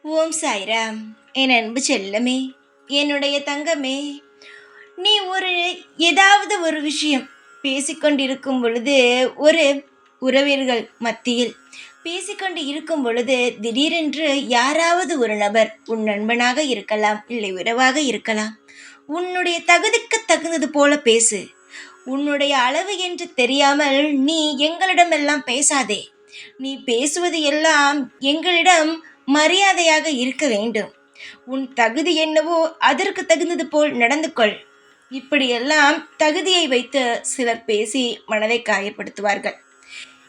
ஓம் சாய்ராம். என் அன்பு செல்லமே, என்னுடைய தங்கமே, நீ ஏதாவது ஒரு விஷயம் பேசிக்கொண்டிருக்கும் பொழுது, ஒரு உறவினர்கள் மத்தியில் பேசிக்கொண்டு இருக்கும் பொழுது, திடீரென்று யாராவது ஒரு நபர், உன் நண்பனாக இருக்கலாம், இல்லை உறவாக இருக்கலாம், உன்னுடைய தகுதிக்கு தகுந்தது போல பேசு, உன்னுடைய அளவு என்று தெரியாமல் நீ எங்களிடமெல்லாம் பேசாதே, நீ பேசுவது எல்லாம் எங்களிடம் மரியாதையாக இருக்க வேண்டும், உன் தகுதி என்னவோ அதற்கு தகுந்தது போல் நடந்து கொள். இப்படியெல்லாம் தகுதியை வைத்து சிலர் பேசி மனதை காயப்படுத்துவார்கள்.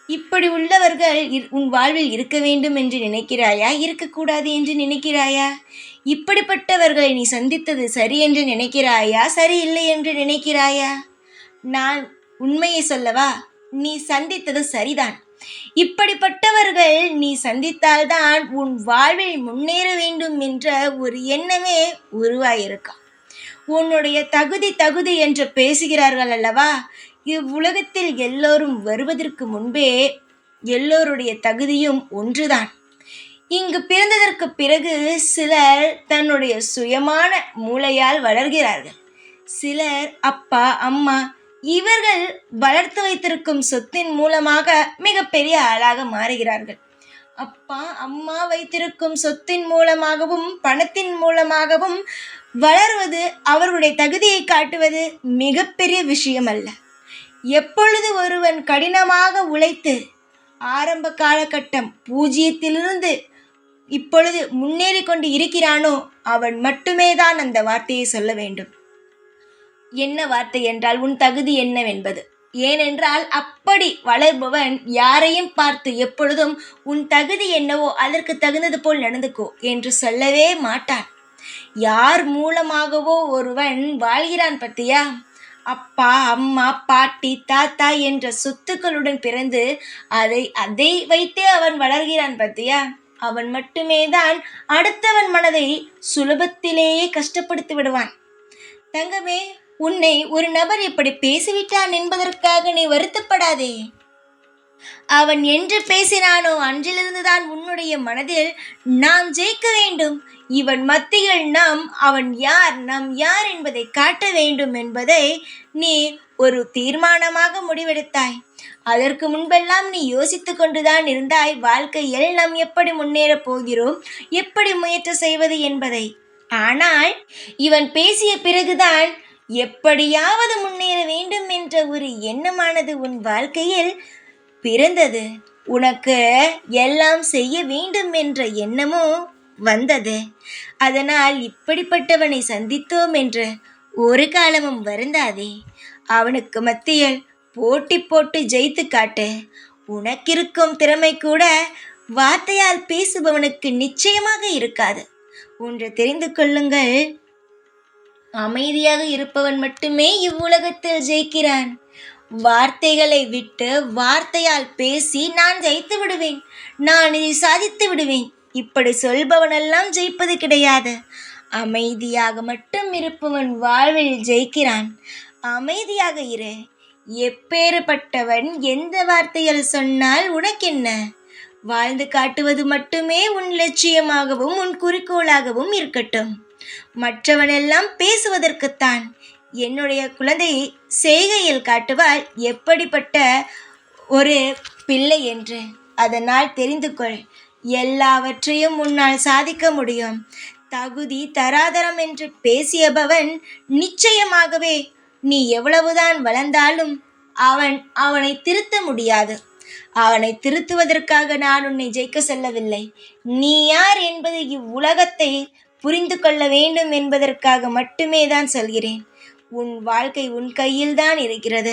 இப்படி உள்ளவர்கள் உன் வாழ்வில் இருக்க வேண்டும் என்று நினைக்கிறாயா, இருக்கக்கூடாது என்று நினைக்கிறாயா? இப்படிப்பட்டவர்களை நீ சந்தித்தது சரி என்று நினைக்கிறாயா, சரியில்லை என்று நினைக்கிறாயா? நான் உண்மையை சொல்லவா? நீ சந்தித்தது சரிதான். இப்படிப்பட்டவர்கள் நீ சந்தித்தால்தான் உன் வாழ்வில் முன்னேற வேண்டும் என்ற ஒரு எண்ணமே உருவாயிருக்கும். உன்னுடைய தகுதி என்று பேசுகிறார்கள் அல்லவா? இவ்வுலகத்தில் எல்லோரும் வருவதற்கு முன்பே எல்லோருடைய தகுதியும் ஒன்றுதான். இங்கு பிறந்ததற்கு பிறகு சிலர் தன்னுடைய சுயமான மூளையால் வளர்கிறார்கள். சிலர் அப்பா அம்மா இவர்கள் வளர்த்து வைத்திருக்கும் சொத்தின் மூலமாக மிகப்பெரிய ஆளாக மாறுகிறார்கள். அப்பா அம்மா வைத்திருக்கும் சொத்தின் மூலமாகவும் பணத்தின் மூலமாகவும் வளருவது, அவர்களுடைய தகுதியை காட்டுவது மிகப்பெரிய விஷயம் அல்ல. எப்பொழுது ஒருவன் கடினமாக உழைத்து ஆரம்ப காலகட்டம் பூஜ்ஜியத்திலிருந்து இப்பொழுது முன்னேறி கொண்டு இருக்கிறானோ அவன் மட்டுமே தான் அந்த வார்த்தையை சொல்ல வேண்டும். என்ன வார்த்தை என்றால், உன் தகுதி என்னவென்பது. ஏனென்றால் அப்படி வளர்பவன் யாரையும் பார்த்து எப்பொழுதும் உன் தகுதி என்னவோ அதற்கு தகுந்தது போல் நடந்துக்கோ என்று சொல்லவே மாட்டான். யார் மூலமாகவோ ஒருவன் வாழ்கிறான் பத்தியா? அப்பா அம்மா பாட்டி தாத்தா என்ற சொத்துக்களுடன் பிறந்து அதை வைத்தே அவன் வளர்கிறான் பத்தியா? அவன் மட்டுமே தான் அடுத்தவன் மனதை சுலபத்திலேயே கஷ்டப்படுத்தி விடுவான். தங்கமே, உன்னை ஒரு நபர் இப்படி பேசிவிட்டான் என்பதற்காக நீ வருத்தப்படாதே. அவன் என்று பேசினானோ அன்றிலிருந்துதான் உன்னுடைய மனதில் நாம் ஜெயிக்க வேண்டும், இவன் மத்தியில் அவன் யார் நாம் யார் என்பதை காட்ட வேண்டும் என்பதை நீ ஒரு தீர்மானமாக முடிவெடுத்தாய். அதற்கு முன்பெல்லாம் நீ யோசித்து கொண்டுதான் இருந்தாய், வாழ்க்கையில் நாம் எப்படி முன்னேறப் போகிறோம், எப்படி முயற்சி செய்வது என்பதை. ஆனால் இவன் பேசிய பிறகுதான் எப்படியாவது முன்னேற வேண்டும் என்ற ஒரு எண்ணமானது உன் வாழ்க்கையில் பிறந்தது. உனக்கு எல்லாம் செய்ய வேண்டும் என்ற எண்ணமும் வந்தது. அதனால் இப்படிப்பட்டவனை சந்தித்தோம் என்று ஒரு காலமும் வருந்தாதே. அவனுக்கு மத்தியில் போட்டி போட்டு ஜெயித்து காட்டு. உனக்கிருக்கும் திறமை கூட வார்த்தையால் பேசுபவனுக்கு நிச்சயமாக இருக்காது. ஒன்று தெரிந்து கொள்ளுங்கள், அமைதியாக இருப்பவன் மட்டுமே இவ்வுலகத்தில் ஜெயிக்கிறான். வார்த்தைகளை விட்டு வார்த்தையால் பேசி நான் ஜெயித்து விடுவேன், நான் இதை சாதித்து விடுவேன், இப்படி சொல்பவனெல்லாம் ஜெயிப்பது கிடையாது. அமைதியாக மட்டும் இருப்பவன் வாழ்வில் ஜெயிக்கிறான். அமைதியாக இரு. எப்பேறுபட்டவன் எந்த வார்த்தையால் சொன்னால் உனக்கென்ன? வாழ்ந்து காட்டுவது மட்டுமே உன் லட்சியமாகவும் உன் குறிக்கோளாகவும் இருக்கட்டும். மற்றவனெல்லாம் பேசுவதற்குத்தான். என்னுடைய குழந்தை செய்கையில் காட்டுவாள் எப்படிப்பட்ட ஒரு பிள்ளை என்று. அதனால் தெரிந்து கொள், எல்லாவற்றையும் உன்னால் சாதிக்க முடியும். தகுதி தராதரம் என்று பேசியபவன் நிச்சயமாகவே நீ எவ்வளவுதான் வளர்ந்தாலும் அவனை திருத்த முடியாது. அவனை திருத்துவதற்காக நான் உன்னை ஜெயிக்க சொல்லவில்லை. நீ யார் என்பது இவ்வுலகத்தை புரிந்து கொள்ள வேண்டும் என்பதற்காக மட்டுமே தான் சொல்கிறேன். உன் வாழ்க்கை உன் கையில்தான் இருக்கிறது.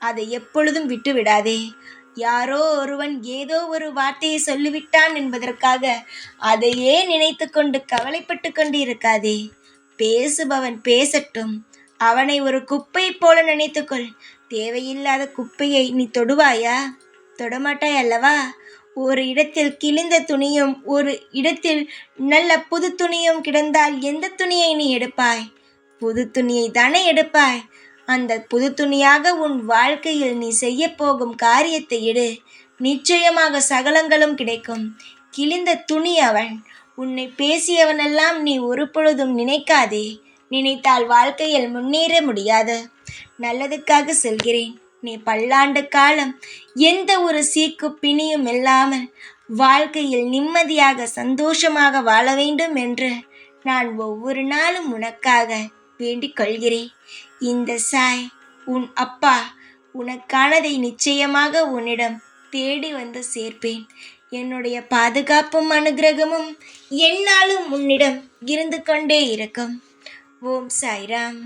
அதை எப்பொழுதும் விட்டுவிடாதே. யாரோ ஒருவன் ஏதோ ஒரு வார்த்தையை சொல்லிவிட்டான் என்பதற்காக அதையே நினைத்து கொண்டு கவலைப்பட்டு கொண்டு இருக்காதே. பேசுபவன் பேசட்டும். அவனை ஒரு குப்பை போல நினைத்துக்கொள். தேவையில்லாத குப்பையை நீ தொடுவாயா? தொடமாட்டாய் அல்லவா? ஒரு இடத்தில் கிழிந்த துணியும் ஒரு இடத்தில் நல்ல புது துணியும் கிடந்தால் எந்த துணியை நீ எடுப்பாய்? புது துணியை தானே எடுப்பாய். அந்த புது துணியாக உன் வாழ்க்கையில் நீ செய்ய போகும் காரியத்தை எடு. நிச்சயமாக சகலங்களும் கிடைக்கும். கிழிந்த துணி அவன். உன்னை பேசியவனெல்லாம் நீ ஒரு பொழுதும் நினைக்காதே. நினைத்தால் வாழ்க்கையில் முன்னேற முடியாது. நல்லதுக்காக சொல்கிறேன். நீ பல்லாண்டு காலம் எந்த ஒரு சீக்கு பிணியும் இல்லாமல் வாழ்க்கையில் நிம்மதியாக சந்தோஷமாக வாழ வேண்டும் என்று நான் ஒவ்வொரு நாளும் உனக்காக வேண்டிக் கொள்கிறேன். இந்த சாய் உன் அப்பா உனக்கானதை நிச்சயமாக உன்னிடம் தேடி வந்து சேர்ப்பேன். என்னுடைய பாதுகாப்பும் அனுகிரகமும் எந்நாளும் உன்னிடம் இருந்து கொண்டே இருக்கும். ஓம் சாய்ராம்.